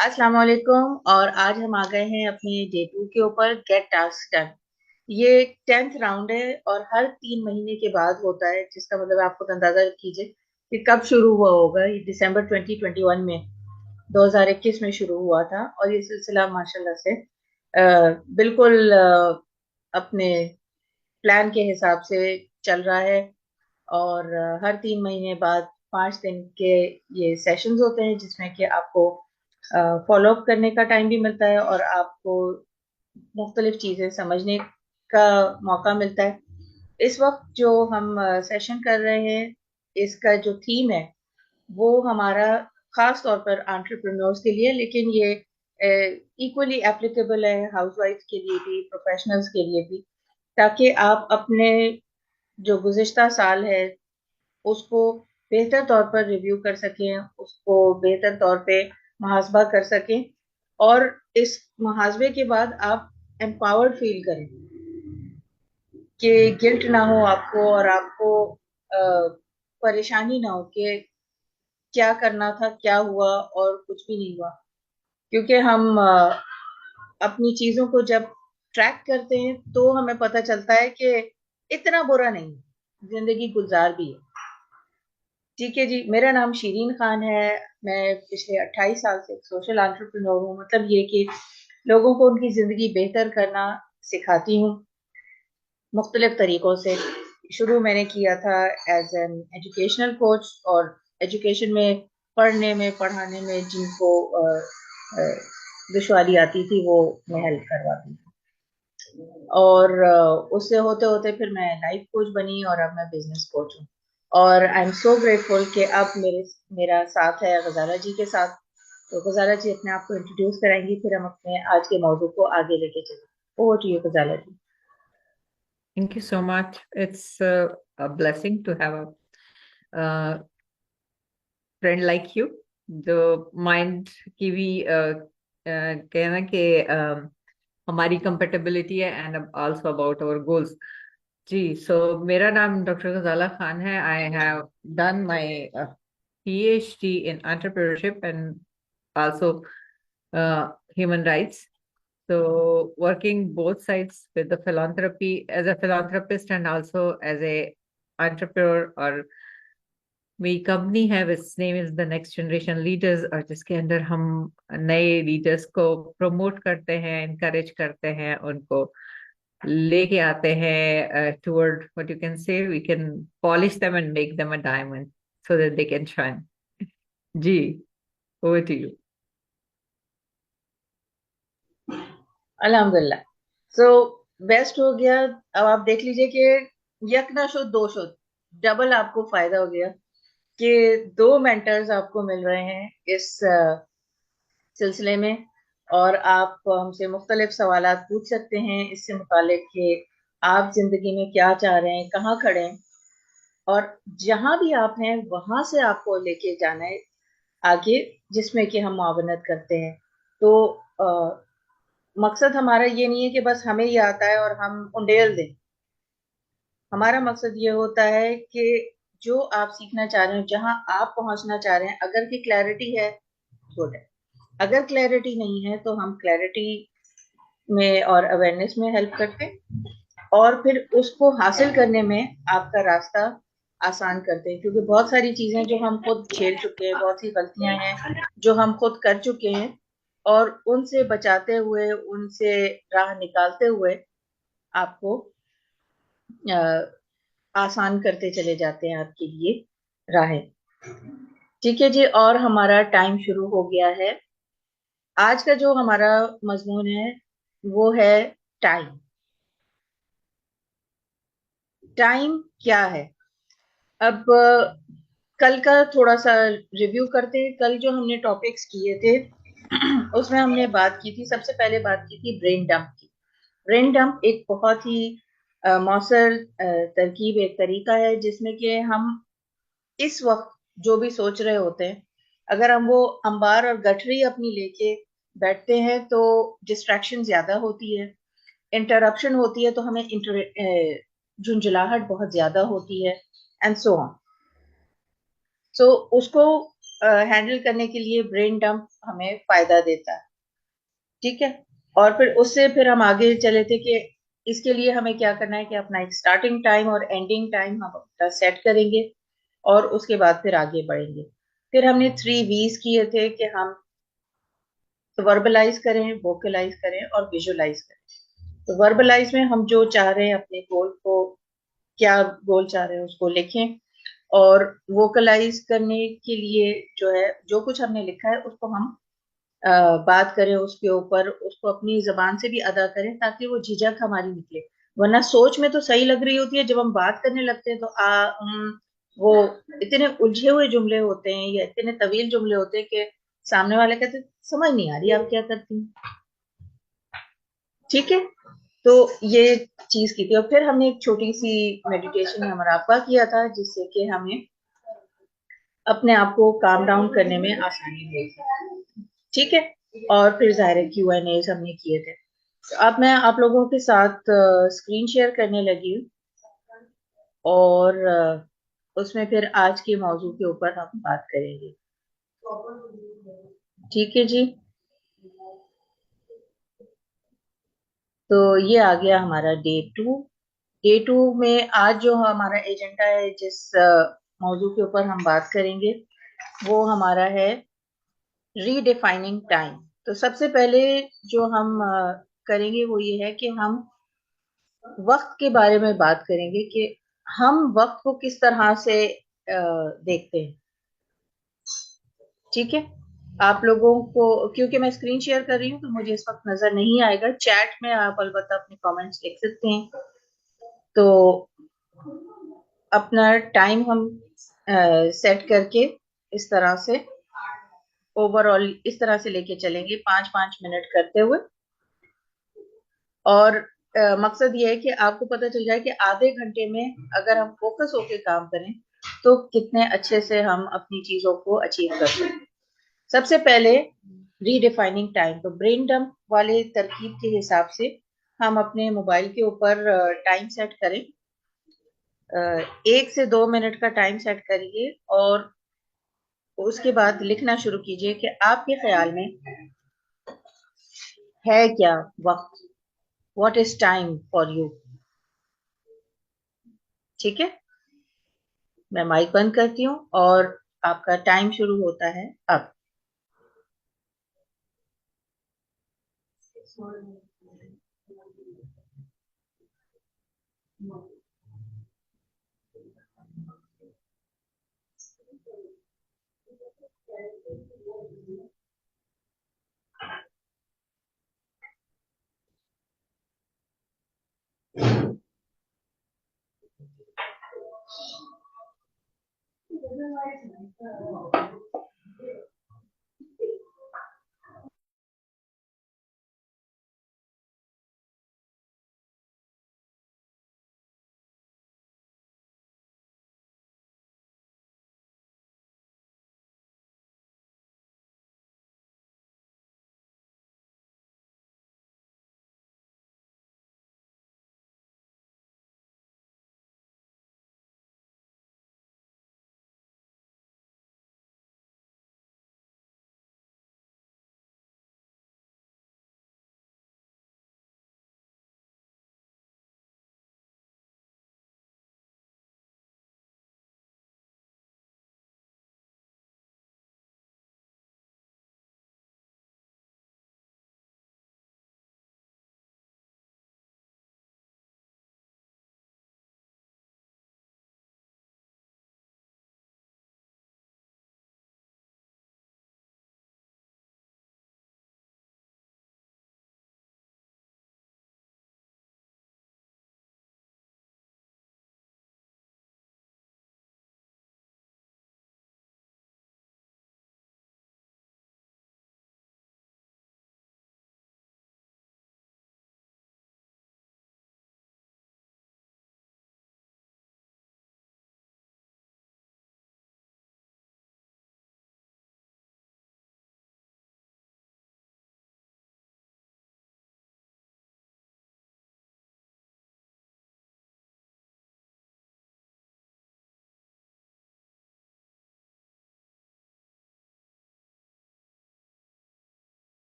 अस्सलाम वालेकुम। और आज हम आ गए हैं अपने डे 2 के ऊपर, गेट टास्क डन। ये 10th राउंड है और हर 3 महीने के बाद होता है, जिसका मतलब आप खुद अंदाजा कीजिए कि कब शुरू हुआ होगा। ये दिसंबर 2021 में, 2021 में शुरू हुआ था और ये सिलसिला माशाल्लाह से बिल्कुल अपने प्लान के हिसाब से चल रहा है। और हर 3 महीने बाद 5 दिन के ये सेशंस होते हैं, जिसमें कि आपको फॉलो अप करने का टाइम भी मिलता है और आपको मुख्तलिफ चीज़ें समझने का मौका मिलता है। इस वक्त जो हम सेशन कर रहे हैं, इसका जो थीम है वो हमारा खास तौर पर एंटरप्रेन्योर्स के लिए, लेकिन ये इक्वली एप्लीकेबल है हाउसवाइफ के लिए भी, प्रोफेशनल्स के लिए भी, ताकि आप अपने जो गुज़िश्ता साल है उसको बेहतर तौर पर रिव्यू कर सकें, उसको बेहतर तौर पे मुहासबा कर सकें और इस मुहासबे के बाद आप एम्पावर्ड फील करें कि गिल्ट ना हो आपको और आपको परेशानी ना हो कि क्या करना था, क्या हुआ और कुछ भी नहीं हुआ। क्योंकि हम अपनी चीजों को जब ट्रैक करते हैं तो हमें पता चलता है कि इतना बुरा नहीं, जिंदगी गुलजार भी है। ठीक है जी, मेरा नाम शीरीन खान है। मैं पिछले 28 साल से एक सोशल एंटरप्रेन्योर हूँ। मतलब ये कि लोगों को उनकी जिंदगी बेहतर करना सिखाती हूँ मुख्तलिफ तरीकों से। शुरू मैंने किया था एज एन एजुकेशनल कोच, और एजुकेशन में पढ़ने में पढ़ाने में जिनको दुश्वारी आती थी वो मैं हेल्प करवाती थी। और उससे होते होते फिर मैं लाइफ कोच बनी और अब मैं बिजनेस कोच हूँ। और आई एम सो ग्रेटफुल कि अब मेरा साथ है गजाला जी के साथ। तो गजाला जी अपने आप को इंट्रोड्यूस कराएंगी, फिर हम अपने आज के मौजू को आगे लेके चलेंगे। Over to you Ghazala ji. Thank you so much. It's a blessing to have a friend like you. जो माइंड की भी कहना कि हमारी कंपेटेबिलिटी है and also about our goals. जी, सो मेरा नाम डॉक्टर गजाला खान है। I have done my PhD in entrepreneurship and also human rights. So working both sides with the philanthropy as a philanthropist and also as a entrepreneur, और मेरी company है which name is the next generation leaders, और जिसके अंदर हम नए leaders को promote करते हैं, इनकरेज करते हैं, उनको लेके आते हैं toward what you can say we can polish them and make them a diamond so that they can shine. जी, ओवर टू यू। अल्हम्दुलिल्लाह। सो बेस्ट हो गया। अब आप देख लीजिए कि यक ना शुद्ध दो शुद्ध, डबल आपको फायदा हो गया कि दो मेंटर्स आपको मिल रहे हैं इस सिलसिले में। और आप हमसे मुख्तलिफ सवालात पूछ सकते हैं इससे मुतालिक कि आप जिंदगी में क्या चाह रहे हैं, कहाँ खड़े हैं, और जहां भी आप हैं वहां से आपको लेके जाना है आगे, जिसमें कि हम मुआवनत करते हैं। तो मकसद हमारा ये नहीं है कि बस हमें ये आता है और हम उंडेल दें। हमारा मकसद ये होता है कि जो आप सीखना चाह रहे हो, जहां आप पहुंचना चाह रहे हैं, अगर की क्लैरिटी है, गुड है। अगर क्लैरिटी नहीं है तो हम क्लैरिटी में और अवेयरनेस में हेल्प करते हैं, और फिर उसको हासिल करने में आपका रास्ता आसान करते हैं। क्योंकि बहुत सारी चीजें जो हम खुद झेल चुके हैं, बहुत सी गलतियां हैं जो हम खुद कर चुके हैं, और उनसे बचाते हुए, उनसे राह निकालते हुए आपको आसान करते चले जाते हैं आपके लिए राहें। ठीक है जी, और हमारा टाइम शुरू हो गया है। आज का जो हमारा मजमून है वो है टाइम। टाइम क्या है? अब कल का थोड़ा सा रिव्यू करते हैं। कल जो हमने टॉपिक्स किए थे उसमें हमने बात की थी, सबसे पहले बात की थी ब्रेन डंप की। ब्रेन डंप एक बहुत ही मौसर तरकीब, एक तरीका है जिसमें कि हम इस वक्त जो भी सोच रहे होते हैं, अगर हम वो अंबार और गठरी अपनी लेके बैठते हैं तो डिस्ट्रैक्शन ज्यादा होती है, इंटरप्शन होती है, तो हमें झुंझलाहट बहुत ज्यादा होती है, एंड सो ऑन। सो उसको हैंडल करने के लिए ब्रेन डंप हमें फायदा देता है। ठीक है। और फिर उससे फिर हम आगे चले थे कि इसके लिए हमें क्या करना है कि अपना एक स्टार्टिंग टाइम और एंडिंग टाइम हम अपना सेट करेंगे और उसके बाद फिर आगे बढ़ेंगे। फिर हमने 3 V's किए थे कि हम वर्बलाइज करें, वोकलाइज करें और विजुअलाइज करें। तो वर्बलाइज में हम जो चाह रहे हैं अपने गोल को, क्या गोल चाह रहे हैं उसको लिखें, और वोकलाइज करने के लिए जो है जो कुछ हमने लिखा है उसको हम बात करें, उसके ऊपर उसको अपनी जबान से भी अदा करें ताकि वो झिझक हमारी निकले। वरना सोच में तो सही लग रही होती है, जब हम बात करने लगते हैं तो वो इतने उलझे हुए जुमले होते हैं या इतने तवील जुमले होते हैं कि सामने वाले कहते हैं, समझ नहीं आ रही आप क्या करती हैं। ठीक है। तो ये चीज की थी, और फिर हमने एक छोटी सी मेडिटेशन या मुराकबा किया था जिससे कि हमें अपने आप को काम डाउन करने में आसानी हुई। ठीक है। और फिर जाहिर है Q&A हमने किए थे। तो अब मैं आप लोगों के साथ स्क्रीन शेयर करने लगी हूँ, और उसमें फिर आज के मौजू के ऊपर हम बात करेंगे। ठीक है जी। तो ये आ गया हमारा डे 2। डे 2 में आज जो हमारा एजेंडा है, जिस मौजू के ऊपर हम बात करेंगे, वो हमारा है रीडिफाइनिंग टाइम। तो सबसे पहले जो हम करेंगे वो ये है कि हम वक्त के बारे में बात करेंगे कि हम वक्त को किस तरह से देखते हैं। ठीक है। आप लोगों को, क्योंकि मैं स्क्रीन शेयर कर रही हूँ तो मुझे इस वक्त नजर नहीं आएगा, चैट में आप अलबत्ता अपने कमेंट्स लिख सकते हैं। तो अपना टाइम हम सेट करके इस तरह से ओवरऑल इस तरह से लेके चलेंगे, 5-5 मिनट करते हुए। और मकसद ये है कि आपको पता चल जाए कि आधे घंटे में अगर हम फोकस होके काम करें तो कितने अच्छे से हम अपनी चीजों को अचीव कर सकते हैं। सबसे पहले रीडिफाइनिंग टाइम, तो ब्रेन डंप वाले तरकीब के हिसाब से हम अपने मोबाइल के ऊपर टाइम सेट करें। 1 से 2 मिनट का टाइम सेट करिए और उसके बाद लिखना शुरू कीजिए कि आपके ख्याल में है क्या वक्त, what is time for you. ठीक है। मैं माइक बंद करती हूँ और आपका टाइम शुरू होता है अब।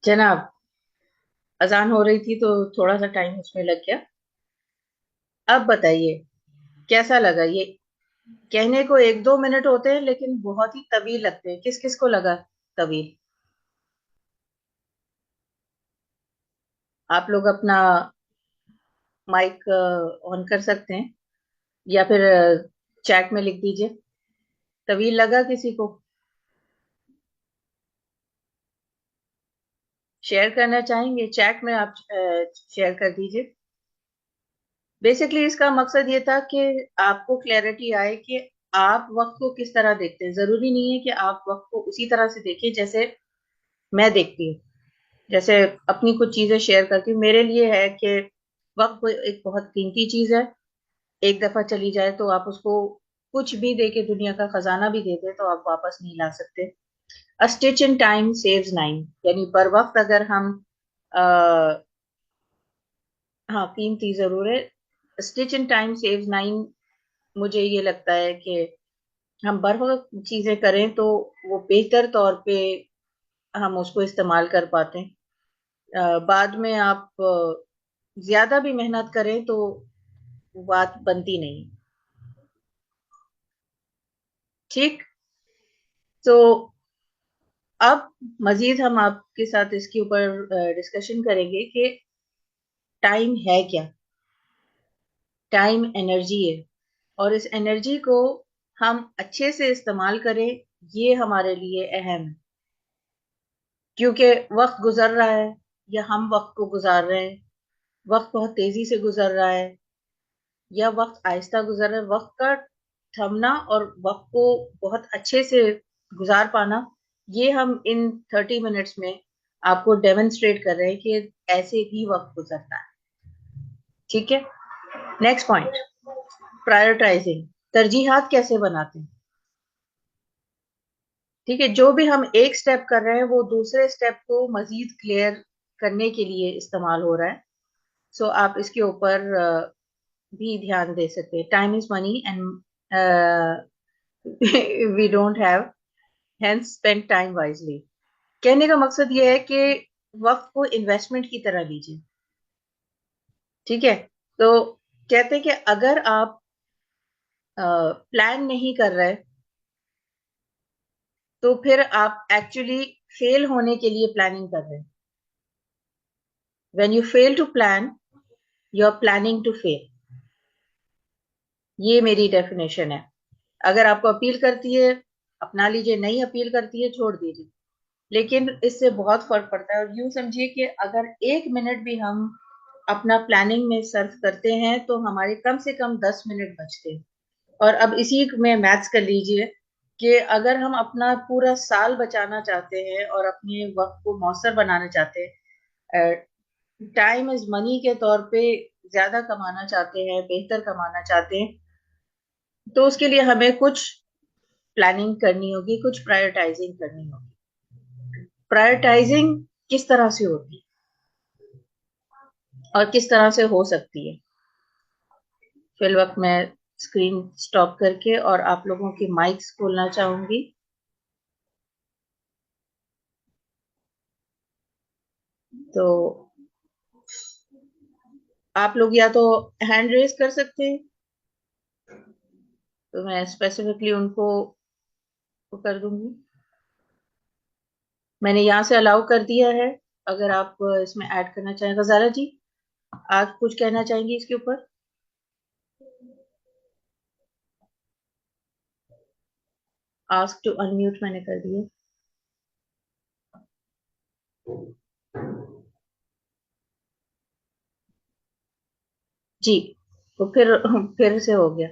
जनाब, अजान हो रही थी तो थोड़ा सा टाइम उसमें लग गया। अब बताइए, कैसा लगा ये? कहने को 1-2 मिनट होते हैं लेकिन बहुत ही तवील लगते हैं। किस किस को लगा तवील? आप लोग अपना माइक ऑन कर सकते हैं या फिर चैट में लिख दीजिए। तवील लगा किसी को? शेयर करना चाहेंगे? चैट में आप शेयर कर दीजिए। बेसिकली इसका मकसद ये था कि आपको क्लैरिटी आए कि आप वक्त को किस तरह देखते हैं। जरूरी नहीं है कि आप वक्त को उसी तरह से देखें जैसे मैं देखती हूँ। जैसे अपनी कुछ चीजें शेयर करती हूँ। मेरे लिए है कि वक्त एक बहुत कीमती चीज है। एक दफा चली जाए तो आप उसको कुछ भी दे के, दुनिया का खजाना भी दे दे, तो आप वापस नहीं ला सकते। अ stitch in time saves nine, यानी बर वक्त अगर हम आ, हाँ, कीमती जरूर है। Stitch in time saves nine. मुझे ये लगता है कि हम बर वक्त चीजें करें तो वो बेहतर तौर पे हम उसको इस्तेमाल कर पाते हैं। बाद में आप ज्यादा भी मेहनत करें तो बात बनती नहीं। ठीक। तो अब मजीद हम आपके साथ इसके ऊपर डिस्कशन करेंगे कि टाइम है क्या। टाइम एनर्जी है, और इस एनर्जी को हम अच्छे से इस्तेमाल करें, ये हमारे लिए अहम है। क्योंकि वक्त गुजर रहा है या हम वक्त को गुजार रहे हैं, वक्त बहुत तेजी से गुजर रहा है या वक्त आहिस्ता गुजर रहा है, वक्त का थमना और वक्त को बहुत अच्छे से गुजार पाना, ये हम इन 30 मिनट्स में आपको डेमोन्स्ट्रेट कर रहे हैं कि ऐसे भी वक्त गुजरता है। ठीक है। Next point, prioritising. तरजीहात कैसे बनाते हैं? ठीक है, जो भी हम एक स्टेप कर रहे हैं वो दूसरे स्टेप को मजीद क्लियर करने के लिए इस्तेमाल हो रहा है। सो आप इसके ऊपर भी ध्यान दे सकते हैं। Time is money and we don't have, hence spend time wisely. कहने का मकसद ये है कि वक्त को इन्वेस्टमेंट की तरह लीजिए। ठीक है। तो कहते हैं कि अगर आप प्लान नहीं कर रहे तो फिर आप एक्चुअली फेल होने के लिए प्लानिंग कर रहे हैं। When you fail to plan, you are planning to fail. ये मेरी डेफिनेशन है। अगर आपको अपील करती है, अपना लीजिए, नहीं अपील करती है, छोड़ दीजिए। लेकिन इससे बहुत फर्क पड़ता है। और यूं समझिए कि अगर 1 मिनट भी हम अपना प्लानिंग में सर्व करते हैं तो हमारे कम से कम 10 मिनट बचते हैं। और अब इसी में मैथ्स कर लीजिए कि अगर हम अपना पूरा साल बचाना चाहते हैं और अपने वक्त को मौसर बनाना चाहते हैं, टाइम इज मनी के तौर पे ज्यादा कमाना चाहते हैं, बेहतर कमाना चाहते हैं, तो उसके लिए हमें कुछ प्लानिंग करनी होगी, कुछ प्रायोरिटाइजिंग करनी होगी। प्रायोरिटाइजिंग किस तरह से होती है और किस तरह से हो सकती है? फिल वक्त मैं स्क्रीन स्टॉप करके और आप लोगों की माइक्स खोलना चाहूंगी। तो आप लोग या तो हैंड रेज कर सकते हैं, तो मैं स्पेसिफिकली उनको वो कर दूंगी। मैंने यहाँ से अलाउ कर दिया है। अगर आप इसमें ऐड करना चाहें, गजाला जी, आप कुछ कहना चाहेंगी इसके ऊपर? आस्क टू अनम्यूट मैंने कर दिया। जी। तो फिर से हो गया।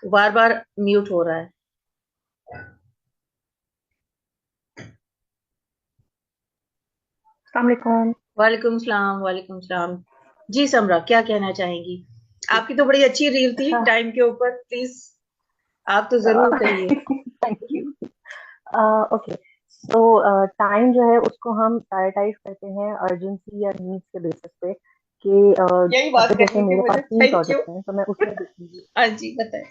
बार बार म्यूट हो रहा है। अस्सलामुअलैकुम। वालेकुम सलाम, वालेकुम सलाम। जी समरा, क्या कहना चाहेंगी? आपकी तो बड़ी अच्छी रील थी अच्छा। टाइम के ऊपर, प्लीज आप तो जरूर कहिए। Thank you. ओके। तो टाइम जो है उसको हम प्रायोरिटाइज करते हैं अर्जेंसी या नीड्स के बेसिस पे कि यही बात अगर जैसे करनी थी मेरे पास मुझे, 3 थैंक यू। प्रोजेक्ट हैं तो मैं उसमें हाँ जी, बताएं।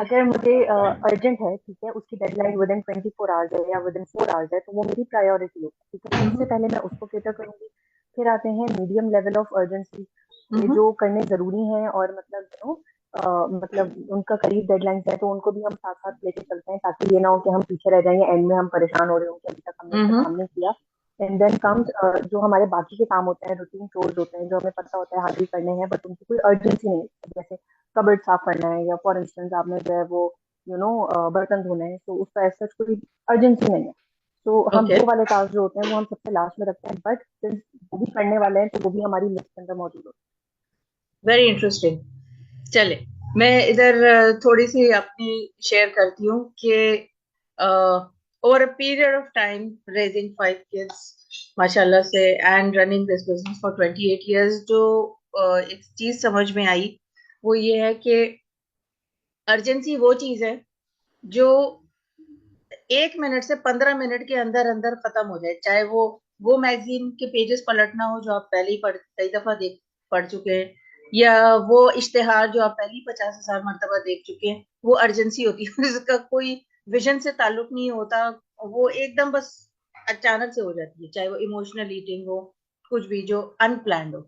अगर मुझे अर्जेंट है, ठीक है, उसकी डेडलाइन विद इन 24 आवर्स है या विद इन 4 आवर्स है, तो वो मेरी प्रायोरिटी है, ठीक है, सबसे पहले मैं उसको केटर करूंगी। फिर आते हैं मीडियम लेवल ऑफ अर्जेंसी, जो करने जरूरी हैं और मतलब मतलब उनका करीब डेडलाइन है, तो उनको भी हम साथ साथ लेके चलते हैं, ताकि ये ना हो कि हम पीछे रह जाएंगे, एंड में हम परेशान हो रहे हो कि अभी तक हमने इसका काम नहीं किया। एंड देन कम्स जो हमारे बाकी के काम होते हैं, रूटीन चोर्स होते हैं, जो हमें पता होता है हाजिर करने हैं, बट उनकी कोई अर्जेंसी नहीं है, जैसे कबर्ड साफ करना है, या फॉर इंस्टेंस आपने जो है वो बर्तन धोना है, तो उसका ऐसा कोई अर्जेंसी नहीं है। तो हम ओके, वो वाले टास्क जो होते हैं वो हम सबसे लास्ट में रखते हैं, बट सिंस वो भी करने वाले हैं, तो वो भी हमारी लिस्ट के अंदर मौजूद होते वेरी इंटरेस्टिंग। चले, मैं इधर थोड़ी सी अपनी शेयर करती हूँ कि over a period of time raising 5 kids माशाल्लाह से and running this business for 28 years, जो एक चीज समझ में आई वो ये है कि अर्जेंसी वो चीज है जो 1 मिनट से 15 मिनट के अंदर अंदर खत्म हो जाए, चाहे वो मैगजीन के पेजेस पलटना हो जो आप पहले ही कई दफा देख पढ़ चुके हैं, या वो इश्तेहार जो आप पहले ही 50,000 मरतबा देख चुके हैं, वो अर्जेंसी होती है। इसका कोई विजन से ताल्लुक नहीं होता, वो एकदम बस अचानक से हो जाती है, चाहे वो इमोशनल ईटिंग हो, कुछ भी जो अनप्लान्ड हो।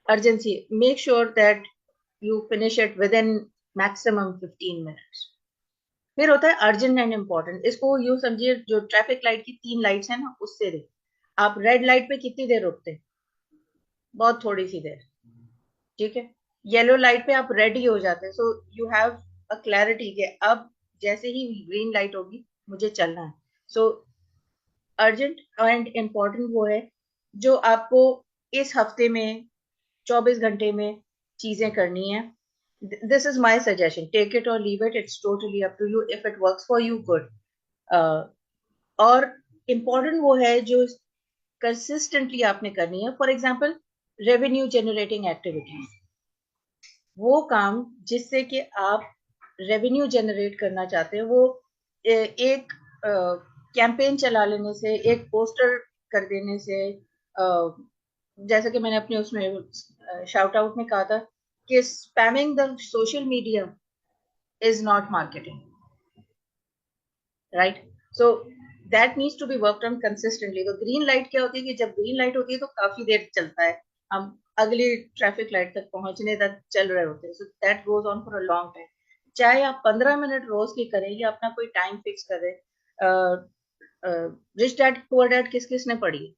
Urgency, make sure that you finish it with in maximum 15 minutes. फिर होता है अर्जेंट एंड इम्पोर्टेंट, इसको यूं समझिए जो ट्रैफिक लाइट की 3 लाइट्स हैं ना, उससे दे। आप रेड लाइट पे कितनी देर रुकते हैं? बहुत थोड़ी सी देर, ठीक है। येलो लाइट पे आप रेडी हो जाते हैं, so you have a clarity कि अब जैसे ही ग्रीन लाइट होगी मुझे चलना है। सो अर्जेंट एंड इम्पोर्टेंट वो है जो आपको इस हफ्ते में 24 घंटे में चीजें करनी है। This is my suggestion, take it or leave it, it's totally up to you. If it works for you, good. और इम्पोर्टेंट वो है जो कंसिस्टेंटली आपने करनी है। For example, revenue generating activities, वो काम जिससे कि आप रेवेन्यू जनरेट करना चाहते हैं, वो एक कैंपेन चला लेने से, एक पोस्टर कर देने से, जैसे कि मैंने अपने उसमें शाउट आउट में कहा था कि spamming the social media is not marketing, right? So that needs to be worked on consistently. तो ग्रीन लाइट क्या होती है कि जब ग्रीन लाइट होती है तो काफी देर चलता है, हम अगली ट्रैफिक लाइट तक पहुंचने तक चल रहे होते हैं, so that goes on for a long time. चाहे आप 15 मिनट रोज की करें या अपना कोई टाइम फिक्स करें। रिच डैड पुअर डैड किस किस ने पढ़ी?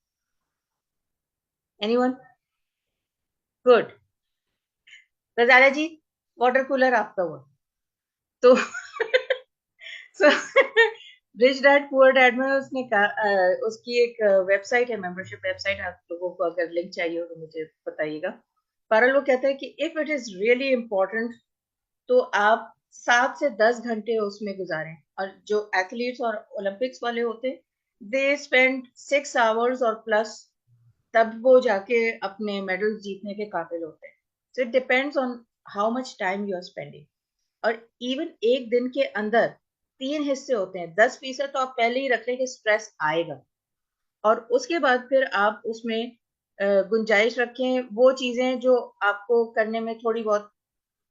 एनीवन? गुड। रजाला जी, वाटर कूलर आपका हुआ तो so rich dad poor dad में उसने कहा, उसकी एक वेबसाइट है, मेंबरशिप वेबसाइट, आप लोगों को अगर लिंक चाहिए हो तो मुझे बताइएगा। पर वो कहता है कि if it is really important तो आप 7 से 10 घंटे उसमें गुजारें। और जो एथलीट्स और ओलंपिक्स वाले होते, दे स्पेंड 6 आवर्स और प्लस, तब वो जाके अपने मेडल्स जीतने के काबिल होते हैं। So it depends on how much time you are spending. और इवन एक दिन के अंदर 3 हिस्से होते हैं, 10% तो आप पहले ही रख लें कि स्ट्रेस आएगा, और उसके बाद फिर आप उसमें गुंजाइश रखें वो चीजें जो आपको करने में थोड़ी बहुत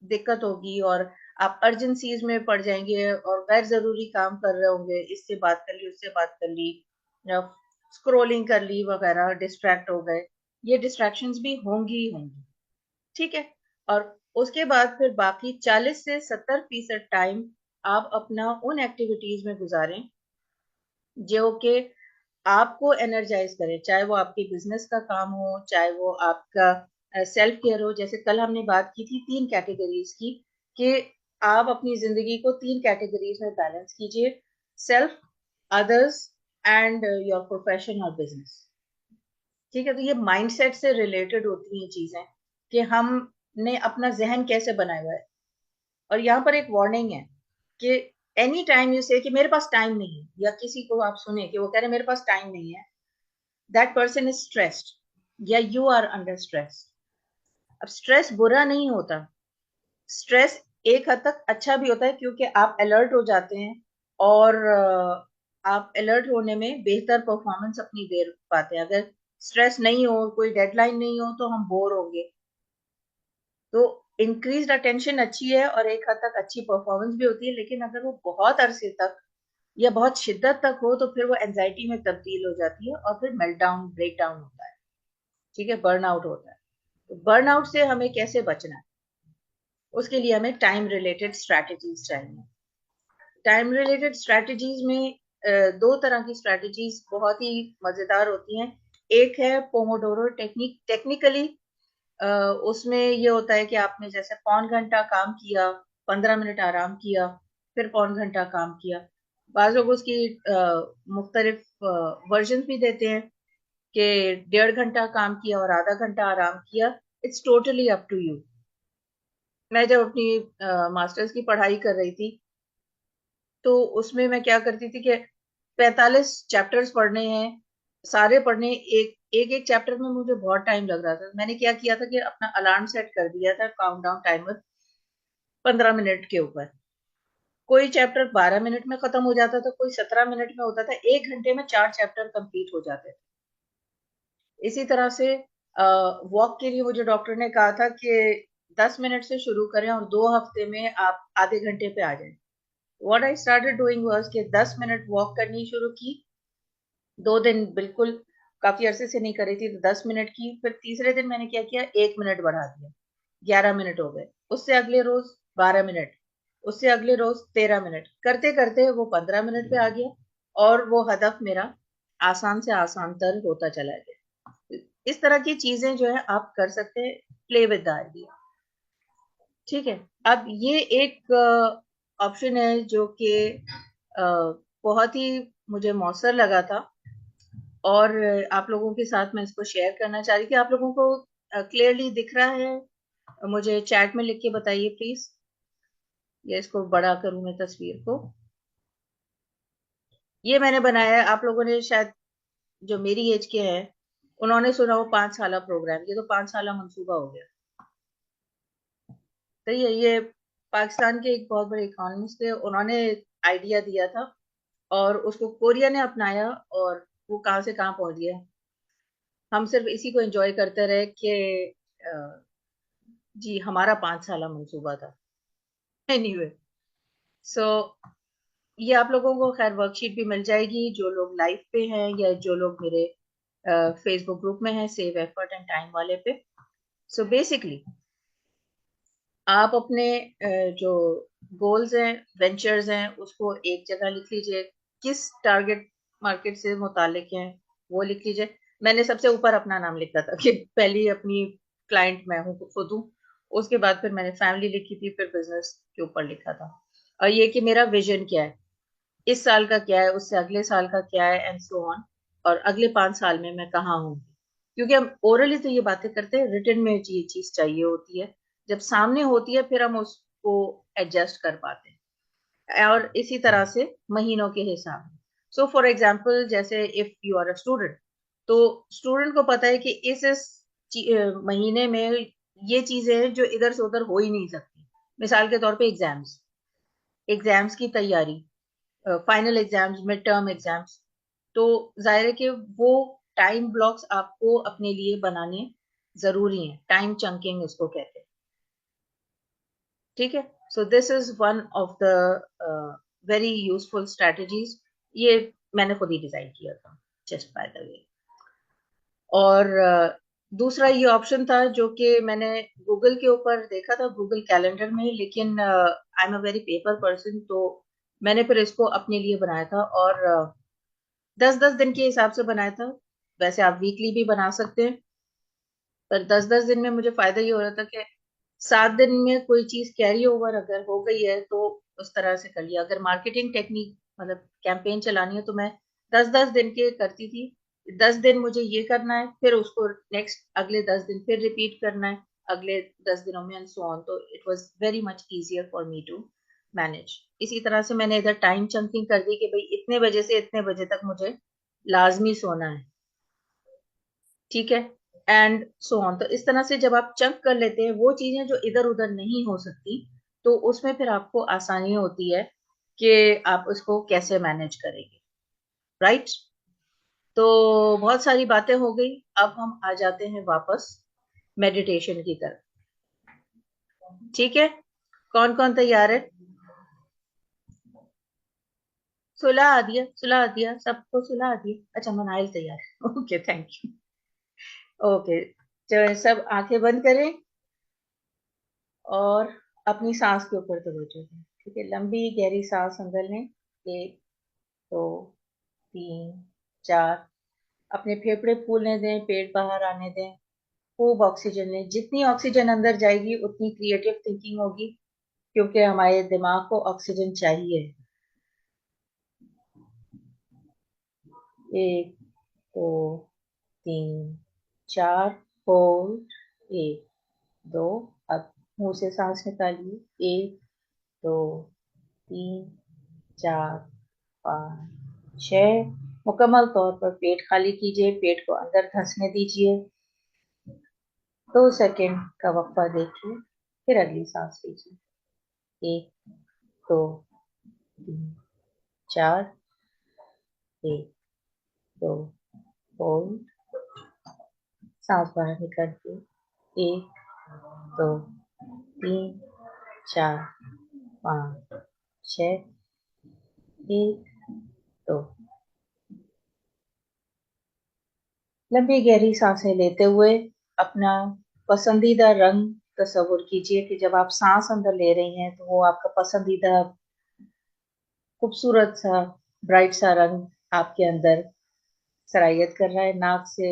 दिक्कत होगी, और आप अर्जेंसीज में पड़ जाएंगे और गैर जरूरी काम कर रहे होंगे, इससे बात कर ली, उससे बात कर ली, स्क्रोलिंग कर ली वगैरह, डिस्ट्रैक्ट हो गए। ये डिस्ट्रैक्शंस भी होंगी ही होंगी, ठीक है। और उसके बाद फिर बाकी 40 से 70% टाइम आप अपना उन एक्टिविटीज में गुजारें जो कि आपको एनर्जाइज करे, चाहे वो आपके बिजनेस का काम हो, चाहे वो आपका सेल्फ केयर हो। जैसे कल हमने बात की थी 3 कैटेगरीज की, कि आप अपनी जिंदगी को 3 कैटेगरीज में बैलेंस कीजिए: self, others and your profession और बिजनेस, ठीक है। तो ये माइंडसेट से रिलेटेड होती हैं चीजें कि हमने अपना जहन कैसे बनाया हुआ है। और यहाँ पर एक वार्निंग है कि एनी टाइम यू से कि मेरे पास टाइम नहीं है, या किसी को आप सुने कि वो कह रहे मेरे पास टाइम नहीं है, दैट पर्सन इज स्ट्रेस्ड, या यू आर अंडर स्ट्रेस। अब स्ट्रेस बुरा नहीं होता, स्ट्रेस एक हद तक अच्छा भी होता है, क्योंकि आप अलर्ट हो जाते हैं, और आप अलर्ट होने में बेहतर परफॉर्मेंस अपनी दे पाते हैं। अगर स्ट्रेस नहीं हो, कोई डेडलाइन नहीं हो, तो हम बोर होंगे। तो इंक्रीज्ड अटेंशन अच्छी है और एक हद तक अच्छी परफॉर्मेंस भी होती है, लेकिन अगर वो बहुत अरसे तक या बहुत शिद्दत तक हो तो फिर वो एंजाइटी में तब्दील हो जाती है और फिर मेल्टडाउन, ब्रेकडाउन होता है। ठीक है, बर्नआउट होता है। तो बर्नआउट से हमें कैसे बचना है, उसके लिए हमें टाइम रिलेटेड स्ट्रैटेजीज चाहिए। टाइम रिलेटेड स्ट्रैटेजीज में दो तरह की स्ट्रैटेजीज बहुत ही मजेदार होती हैं। एक है पोमोडोरो टेक्निक। टेक्निकली उसमें ये होता है कि आपने जैसे पौन घंटा काम किया, 15 मिनट आराम किया, फिर पौन घंटा काम किया। बाज लोग उसकी मुख्तलिफ वर्जन भी देते हैं कि 1.5 घंटा काम किया और आधा घंटा आराम किया। It's totally up to you. मैं जब अपनी मास्टर्स की पढ़ाई कर रही थी तो उसमें मैं क्या करती थी कि 45 चैप्टर्स पढ़ने हैं, सारे पढ़ने। एक एक एक चैप्टर में मुझे बहुत टाइम लग रहा था। मैंने क्या किया था कि अपना अलार्म सेट कर दिया था, काउंटडाउन टाइमर 15 मिनट के ऊपर। कोई चैप्टर 12 मिनट में खत्म हो जाता था, कोई 17 मिनट में होता था, 1 घंटे में 4 चैप्टर कंप्लीट हो जाते थे। इसी तरह से वॉक के लिए मुझे डॉक्टर ने कहा था कि 10 मिनट से शुरू करें और 2 हफ्ते में आप आधे घंटे पे आ जाएं। What I started doing was कि 10 मिनट वॉक करनी शुरू की। 2 दिन बिल्कुल काफी अरसे से नहीं करी थी तो 10 मिनट की। फिर तीसरे दिन मैंने क्या किया, 1 मिनट बढ़ा दिया, 11 मिनट हो गए। उससे अगले रोज 12 मिनट, उससे अगले रोज 13 मिनट, करते करते वो 15 मिनट पे आ गया और वो हदफ मेरा आसान से आसान तर होता चला गया। इस तरह की चीजें जो है आप कर सकते हैं, प्ले विद द आइडिया। ठीक है। अब ये एक ऑप्शन है जो कि बहुत ही मुझे मौसर लगा था और आप लोगों के साथ मैं इसको शेयर करना चाह रही थी। आप लोगों को क्लियरली दिख रहा है? मुझे चैट में लिख के बताइए प्लीज, या इसको बड़ा करूं मैं तस्वीर को। ये मैंने बनाया है, आप लोगों ने शायद जो मेरी एज के हैं उन्होंने सुना वो 5 साल प्रोग्राम। ये तो 5 साल मंसूबा हो गया। तो ये पाकिस्तान के एक बहुत बड़े इकोनॉमिस्ट थे, उन्होंने आइडिया दिया था और उसको कोरिया ने अपनाया और वो कहाँ से कहाँ पहुंच गया। हम सिर्फ इसी को एंजॉय करते रहे कि जी हमारा 5 साल मंसूबा था। एनीवे, सो ये आप लोगों को खैर वर्कशीट भी मिल जाएगी, जो लोग लाइव पे हैं या जो लोग मेरे फेसबुक ग्रुप में हैं, सेव एफर्ट एंड टाइम वाले पे। सो बेसिकली आप अपने जो गोल्स हैं, वेंचर्स हैं, उसको एक जगह लिख लीजिए। किस टारगेट मार्केट से मुतालिक हैं वो लिख लीजिए। मैंने सबसे ऊपर अपना नाम लिखा था कि पहली अपनी क्लाइंट मैं हूँ, खुद हूँ। उसके बाद फिर मैंने फैमिली लिखी थी, फिर बिजनेस के ऊपर लिखा था। और ये कि मेरा विजन क्या है, इस साल का क्या है, उससे अगले साल का क्या है, एंड सो ऑन। और अगले 5 साल में मैं कहाँ हूँ। क्योंकि हम ओरली तो ये बातें करते हैं, रिटर्न में ये चीज चाहिए होती है। जब सामने होती है फिर हम उसको एडजस्ट कर पाते हैं, और इसी तरह से महीनों के हिसाब। सो फॉर एग्जाम्पल, जैसे if you are a student, तो स्टूडेंट को पता है कि महीने में ये चीजें हैं जो इधर से उधर हो ही नहीं सकती। मिसाल के तौर पे एग्जाम्स, एग्जाम्स की तैयारी, final exams, mid term exams. तो जाहिर है कि वो टाइम ब्लॉक्स आपको अपने लिए बनाने जरूरी हैं। टाइम चंकिंग इसको कहते हैं। ठीक है। So this is one of the very useful strategies. ये मैंने खुद ही डिजाइन किया था, जस्ट बाय द वे। और दूसरा ये ऑप्शन था जो कि मैंने गूगल के ऊपर देखा था, गूगल कैलेंडर में। लेकिन I am a very paper person, तो मैंने फिर इसको अपने लिए बनाया था और 10-10 दिन के हिसाब से बनाया था। वैसे आप वीकली भी बना सकते हैं, पर 10-10 दिन में मुझे फायदा ये हो रहा था कि 7 दिन में कोई चीज कैरी ओवर अगर हो गई है तो उस तरह से कर लिया। अगर मार्केटिंग टेक्निक मतलब कैंपेन चलानी है तो मैं 10-10 दिन के करती थी। 10 दिन मुझे ये करना है, फिर उसको नेक्स्ट अगले 10 दिन फिर रिपीट करना है, अगले 10 दिनों में, एंड सो ऑन। तो it was very much easier for me to manage. इसी तरह से मैंने इधर टाइम चंकिंग कर दी कि भाई इतने बजे से इतने बजे तक मुझे लाजमी सोना है। ठीक है, एंड सो ऑन। तो इस तरह से जब आप चंक कर लेते हैं वो चीजें जो इधर उधर नहीं हो सकती, तो उसमें फिर आपको आसानी होती है कि आप उसको कैसे मैनेज करेंगे। राइट। तो बहुत सारी बातें हो गई, अब हम आ जाते हैं वापस मेडिटेशन की तरफ। ठीक है, कौन कौन तैयार है? सुला दिया सबको, सुला दिया। अच्छा, मनाइल तैयार है। Okay, thank you. ओके, तो सब आंखें बंद करें और अपनी सांस के ऊपर तवज्जो दें। ठीक है, लंबी गहरी सांस अंदर लें। 1, 2, 3, 4। अपने फेफड़े फूलने दें, पेट बाहर आने दें। खूब ऑक्सीजन लें। जितनी ऑक्सीजन अंदर जाएगी उतनी क्रिएटिव थिंकिंग होगी, क्योंकि हमारे दिमाग को ऑक्सीजन चाहिए। 1, 2, 3, 4। होल्ड। 1, 2। अब मुंह से सांस निकालिए। 1, 2, 3, 4, 5, 6। मुकम्मल तौर पर पेट खाली कीजिए, पेट को अंदर धंसने दीजिए। 2 सेकंड का वक्फा देखिए, फिर अगली सांस लीजिए। 1, 2, 3, 4। 1, 2। होल्ड। सांस बाहर निकालिए। 1, 2, 3, 4, 5, 6। 1, 2। लंबी गहरी सांसें लेते हुए अपना पसंदीदा रंग तस्वुर कीजिए कि जब आप सांस अंदर ले रही हैं तो वो आपका पसंदीदा खूबसूरत सा ब्राइट सा रंग आपके अंदर सरायत कर रहा है, नाक से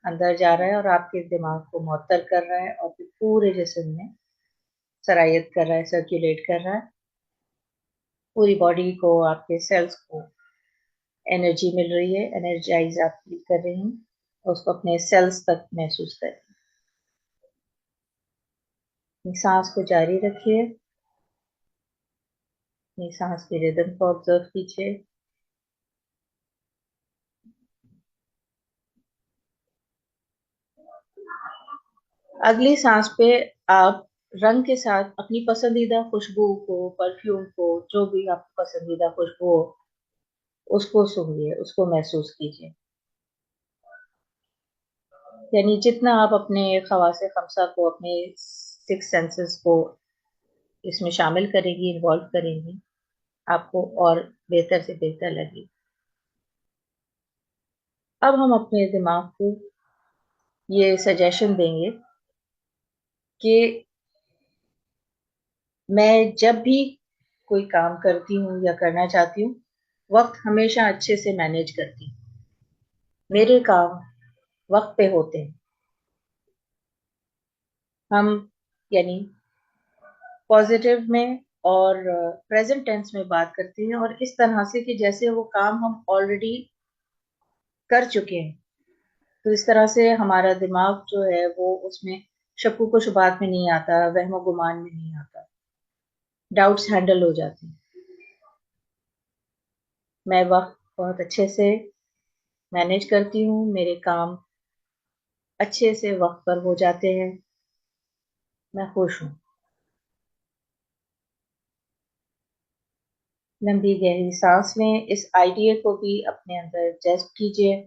अंदर जा रहा है और आपके दिमाग को मुअत्तर कर रहा है और फिर पूरे जिस्म में सरायत कर रहा है, सर्कुलेट कर रहा है। पूरी बॉडी को, आपके सेल्स को एनर्जी मिल रही है, एनर्जाइज आप फील कर रही हैं। उसको अपने सेल्स तक महसूस करें। सांस को जारी रखिए। अपनी सांस की रिदम को ऑब्जर्व कीजिए। अगली सांस पे आप रंग के साथ अपनी पसंदीदा खुशबू को, परफ्यूम को, जो भी आपकी पसंदीदा खुशबू हो, उसको सूंघिए, उसको महसूस कीजिए। यानी जितना आप अपने खवासे खमसा को, अपने 6 सेंसेस को इसमें शामिल करेंगी, इन्वॉल्व करेंगी, आपको और बेहतर से बेहतर लगेगी। अब हम अपने दिमाग को ये सजेशन देंगे कि मैं जब भी कोई काम करती हूँ या करना चाहती हूँ, वक्त हमेशा अच्छे से मैनेज करती हूँ। मेरे काम वक्त पे होते हैं। हम यानी पॉजिटिव में और प्रेजेंट टेंस में बात करते हैं और इस तरह से कि जैसे वो काम हम ऑलरेडी कर चुके हैं। तो इस तरह से हमारा दिमाग जो है वो उसमें शक्कू को शुबात में नहीं आता, वहमो गुमान में नहीं आता, डाउट्स हैंडल हो जाते हैं। मैं वक्त बहुत अच्छे से मैनेज करती हूँ, मेरे काम अच्छे से वक्त पर हो जाते हैं, मैं खुश हूँ। लंबी गहरी सांस में इस आइडिया को भी अपने अंदर जज्ब कीजिए।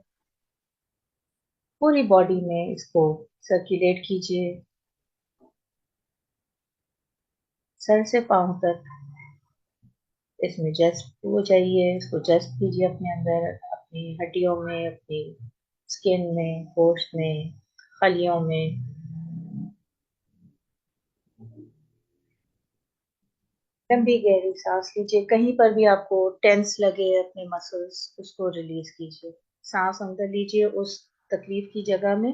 पूरी बॉडी में इसको सर्कुलेट कीजिए, सर से पांव तक इसमें जज्ब हो जाइए। इसको जज्ब कीजिए अपने अंदर, अपनी हड्डियों में, अपनी स्किन में, गोश्त में, खलियों में। लंबी गहरी सांस लीजिए। कहीं पर भी आपको टेंस लगे अपने मसल्स, उसको रिलीज कीजिए। सांस अंदर लीजिए उस तकलीफ की जगह में,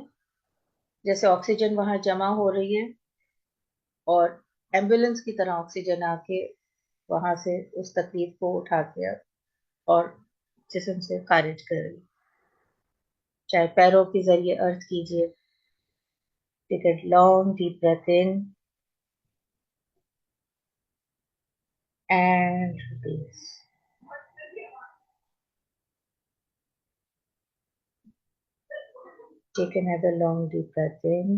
जैसे ऑक्सीजन वहां जमा हो रही है और एम्बुलेंस की तरह ऑक्सीजन आके वहां से उस तकलीफ को उठा के और जिस्म से खारिज कर रही है। चाहे पैरों के जरिए अर्थ कीजिए। Take a long deep breath in and release. Take another long deep breath in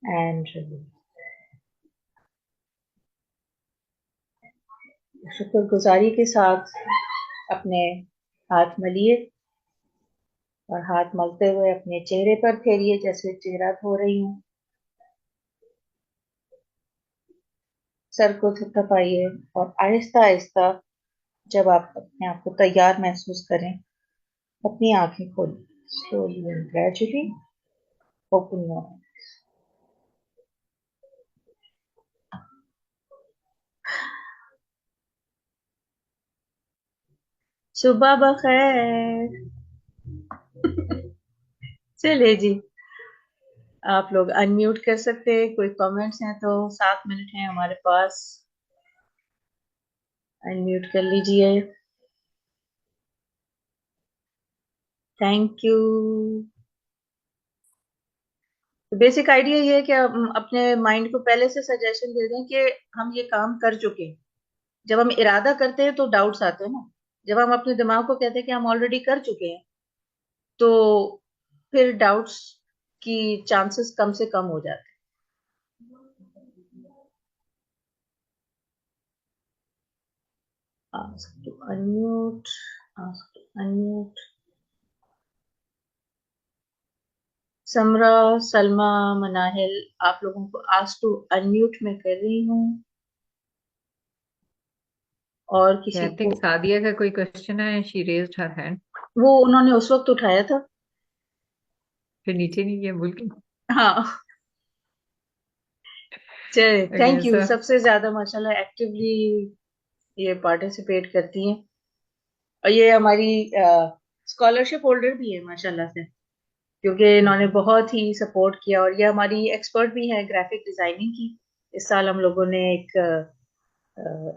and release. शुक्रगुजारी के साथ अपने हाथ मलिए और हाथ मलते हुए अपने चेहरे पर फेरिए, जैसे चेहरा धो रही हूँ। सर को थपथपाइए और आहिस्ता आहिस्ता जब आप अपने आप को तैयार महसूस करें, अपनी आंखें खोलिए। Slowly and gradually open your eyes. सुबह बखैर। चलिए जी, आप लोग अनम्यूट कर सकते हैं। कोई कमेंट्स हैं तो 7 मिनट हैं हमारे पास, अनम्यूट कर लीजिए। Thank you. बेसिक आइडिया ये है कि हम अपने माइंड को पहले से सजेशन दे दें कि हम ये काम कर चुके हैं। जब हम इरादा करते हैं तो डाउट्स आते हैं ना। जब हम अपने दिमाग को कहते हैं कि हम ऑलरेडी कर चुके हैं, तो फिर डाउट्स की चांसेस कम से कम हो जाते हैं। Ask to unmute, ask to unmute। समरा, सलमा, मनाहिल, आप लोगों को आस्क टू अनम्यूट में कर रही हूँ। और किसी आई थिंक को सादिया का कोई क्वेश्चन है, शी रेज्ड हर हैंड। वो उन्होंने उस वक्त उठाया था। फिर नीचे नहीं गया, भूल गई। हाँ, चलिए, ओके थैंक यू। सर, सबसे ज्यादा माशाल्लाह एक्टिवली ये पार्टिसिपेट करती हैं, और ये हमारी स्कॉलरशिप होल्डर भी है माशाल्लाह से, क्योंकि इन्होंने बहुत ही सपोर्ट किया। और ये हमारी एक्सपर्ट भी है ग्राफिक डिजाइनिंग की। इस साल हम लोगों ने एक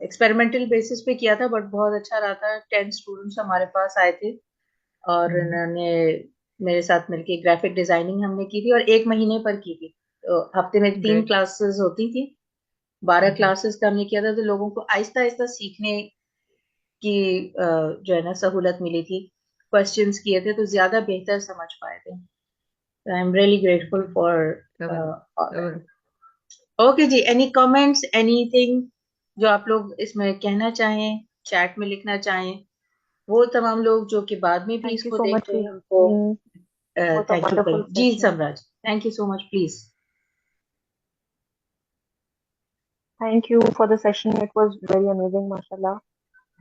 एक्सपेरिमेंटल बेसिस पे किया था, बट बहुत अच्छा रहा था। 10 स्टूडेंट्स हमारे पास आए थे और इन्होंने मेरे साथ मिलके ग्राफिक डिजाइनिंग हमने की थी, और 1 महीने पर की थी। तो हफ्ते में 3 क्लासेस होती थी, 12 क्लासेस का हमने किया था। तो लोगों को आहिस्ता आहिस्ता सीखने की जो है ना सहूलत मिली थी। क्वेश्चंस किए थे तो ज्यादा बेहतर समझ पाए थे। I am really grateful for all that. Okay जी, एनी कमेंट्स, एनीथिंग जो आप लोग इसमें कहना चाहें, चैट में लिखना चाहें, वो तमाम लोग जो कि बाद में भी थैंक यू इसको सो देख मच रहे फॉर हैं उनको was a thank you wonderful करें जी। Session. Samraj, thank you so much, please. Thank you for the session, it was very amazing माशाल्लाह।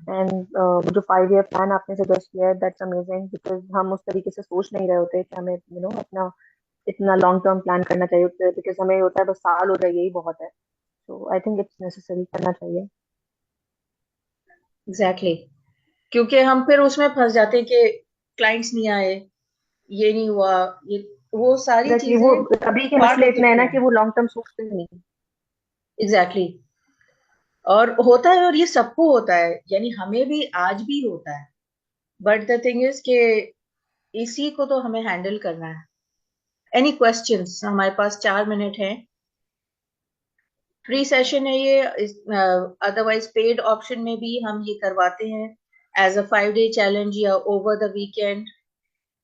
एंड जो 5 ईयर प्लान आपने सजेस्ट किया है, दैट्स अमेजिंग, बिकॉज हम उस तरीके से सोच नहीं रहे होते कि हमें अपना इतना लॉन्ग टर्म प्लान करना चाहिए, बिकॉज हमें होता है बस साल हो जाए यही बहुत है। सो आई थिंक इट्स नेसेसरी करना चाहिए। Exactly exactly. क्योंकि हम फिर उसमें फंस जाते हैं कि क्लाइंट्स नहीं आए, ये नहीं हुआ, ये वो सारी एग्जैक्टली, वो चीजें अभी के पार्ट मसले ऑफ द इतने हैं ना कि प्लान। वो लॉन्ग टर्म सोचते ही नहीं। Exactly exactly. और होता है, और ये सबको होता है, यानी हमें भी आज भी होता है। बट द थिंग इज कि इसी को तो हमें हैंडल करना है। Any questions? हमारे पास 4 मिनट है। फ्री सेशन है ये। अदरवाइज पेड ऑप्शन में भी हम ये करवाते हैं एज अ 5 डे चैलेंज, या ओवर द वीकेंड,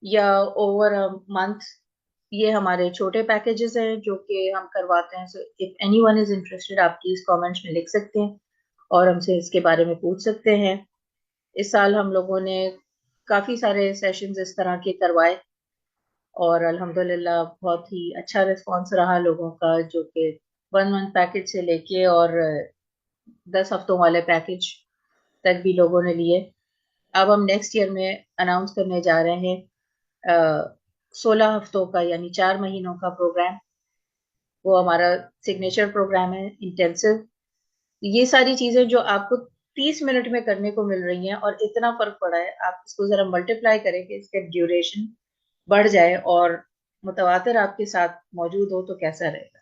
या ओवर अ मंथ। ये हमारे छोटे पैकेजेस हैं जो कि हम करवाते हैं। So if anyone is interested, आप प्लीज कमेंट्स में लिख सकते हैं और हमसे इसके बारे में पूछ सकते हैं। इस साल हम लोगों ने काफी सारे सेशंस इस तरह के करवाए, और अल्हम्दुलिल्लाह बहुत ही अच्छा रिस्पांस रहा लोगों का, जो कि 1 मंथ पैकेज से लेके और 10 हफ्तों वाले पैकेज तक भी लोगों ने लिए। अब हम नेक्स्ट ईयर में अनाउंस करने जा रहे हैं 16 हफ्तों का, यानी 4 महीनों का प्रोग्राम। वो हमारा सिग्नेचर प्रोग्राम है, इंटेंसिव। ये सारी चीजें जो आपको 30 मिनट में करने को मिल रही हैं, और इतना फर्क पड़ा है, आप इसको जरा मल्टीप्लाई करें कि इसका ड्यूरेशन बढ़ जाए और मुतवातिर आपके साथ मौजूद हो तो कैसा रहेगा।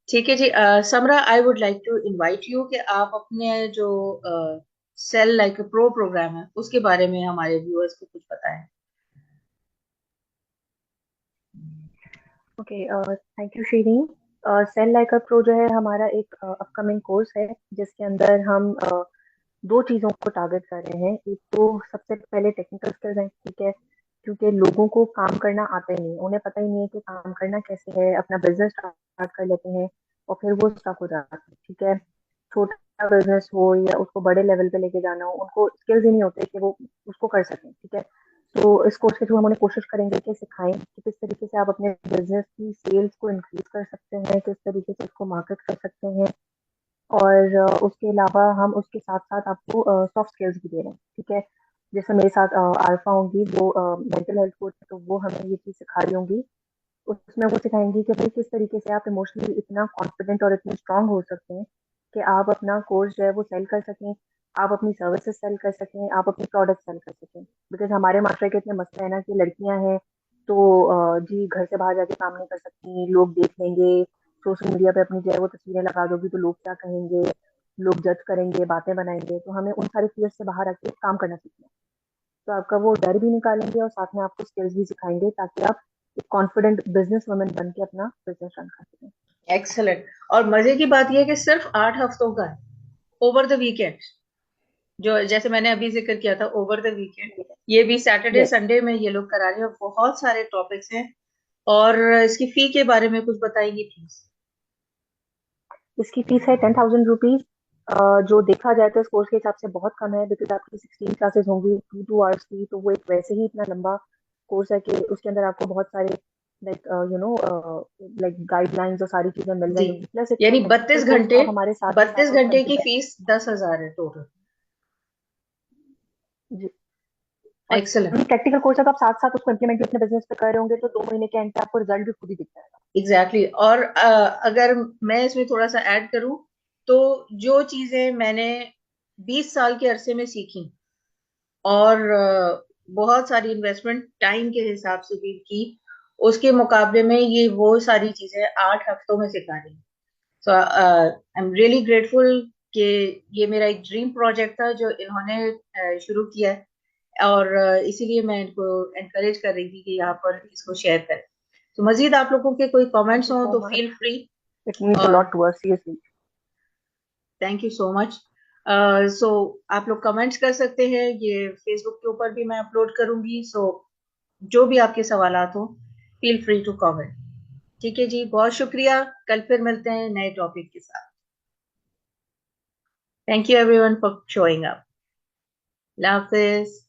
ठीक है जी। Samra, I would like to invite you कि आप अपने जो सेल लाइक प्रो प्रोग्राम है उसके बारे में हमारे व्यूअर्स को कुछ बताएं। Okay, thank you Shireen. सेल लाइकर प्रो जो है हमारा एक अपकमिंग कोर्स है, जिसके अंदर हम दो चीज़ों को टारगेट कर रहे हैं। एक तो सबसे पहले टेक्निकल स्किल्स हैं, ठीक है, क्योंकि लोगों को काम करना आता ही नहीं, उन्हें पता ही नहीं है कि काम करना कैसे है। अपना बिजनेस स्टार्ट कर लेते हैं और फिर वो स्टक हो जाता है, ठीक है। छोटा बिजनेस हो या उसको बड़े लेवल पे लेके जाना हो, उनको स्किल्स ही नहीं होते कि वो उसको कर सकें, ठीक है। तो इस कोर्स के थ्रू हम उन्हें कोशिश करेंगे कि सिखाएं कि किस तरीके से आप अपने बिजनेस की सेल्स को इंक्रीज कर सकते हैं, किस तरीके से इसको मार्केट कर सकते हैं। और उसके अलावा हम उसके साथ साथ आपको सॉफ्ट स्किल्स भी दे रहे हैं, ठीक है। जैसे मेरे साथ आल्फा होंगी, वो मेंटल हेल्थ कोच है, तो वो हमें ये चीज़ सिखा रही होंगी। उसमें वो सिखाएंगी कि भाई किस तरीके से आप इमोशनली इतना कॉन्फिडेंट और इतने स्ट्रांग हो सकते हैं कि आप अपना कोर्स जो है वो सेल कर सकें, आप अपनी सर्विसेज सेल कर सकें, आप अपनी प्रोडक्ट सेल कर सकें। बिकॉज हमारे माशरे के इतने मसले हैं ना कि लड़कियां हैं तो जी घर से बाहर जाके काम नहीं कर सकती, लोग देख लेंगे, सोशल मीडिया पे अपनी जो है वो तस्वीरें लगा दोगी तो लोग क्या कहेंगे, लोग जज करेंगे, बातें बनाएंगे। तो हमें उन सारी चीज़ों से बाहर आके काम करना सीखना है। तो आपका वो डर भी निकालेंगे और साथ में आपको स्किल्स भी सिखाएंगे ताकि आप एक कॉन्फिडेंट बिजनेस वुमन बन के अपना बिजनेस रन कर सकें। एक्सलेंट। और मजे की बात यह है कि सिर्फ 8 हफ्तों का है, ओवर द वीकेंड। जो जैसे मैंने अभी जिक्र किया था, ओवर द वीकेंड, ये भी सैटरडे यस, संडे में ये लोग करा रहे हैं। बहुत सारे टॉपिक्स हैं। और इसकी फी के बारे में कुछ बताएंगी प्लीज? इसकी फीस है 10,000 रुपीज। जो देखा जाए तो इस कोर्स के हिसाब से बहुत कम है, बिकॉज आपकी 16 क्लासेस होंगी 2 2 आवर्स की, तो वो एक वैसे ही इतना लंबा कोर्स है कि उसके अंदर आपको बहुत सारे like you know like guidelines और सारी चीजें मिल जी, जाएंगी। प्लस इट्स यानी टेक्निकल 32 कोर्स, तो घंटे, आप हमारे साथ के साथ 32 उसका घंटे की इंतजाम। फीस 10,000 है टोटल। जी। और एक्सलेंट। प्रैक्टिकल कोर्स है तो आप साथ साथ उसको इम्प्लीमेंट अपने बिजनेस पे कर रहे होंगे तो 2 महीने के एंड पे आपको रिजल्ट भी खुद ही दिख जाएगा। Exactly exactly। और अगर मैं इसमें थोड़ा सा ऐड करूं, तो जो चीजें मैंने 20 साल के अरसे में सीखी और बहुत सारी इन्वेस्टमेंट टाइम के हिसाब से भी की, उसके मुकाबले में ये वो सारी चीजें 8 हफ्तों में सिखा रही। सो आई एम रियली ग्रेटफुल कि ये मेरा एक ड्रीम प्रोजेक्ट था जो इन्होंने शुरू किया है। और इसीलिए मैं इनको एनकरेज कर रही थी कि यहाँ पर इसको शेयर करें। तो मजीद आप लोगों के कोई थैंक कमेंट्स यू हो सो तो much, feel free. It means a और lot to us, seriously. Thank you so much. So आप लोग कमेंट्स कर सकते हैं, ये फेसबुक के ऊपर भी मैं अपलोड करूंगी। सो जो भी आपके सवालात हो, फील फ्री टू कमेंट। ठीक है जी, बहुत शुक्रिया। कल फिर मिलते हैं नए टॉपिक के साथ। Thank you everyone for showing up. Allah Hafiz.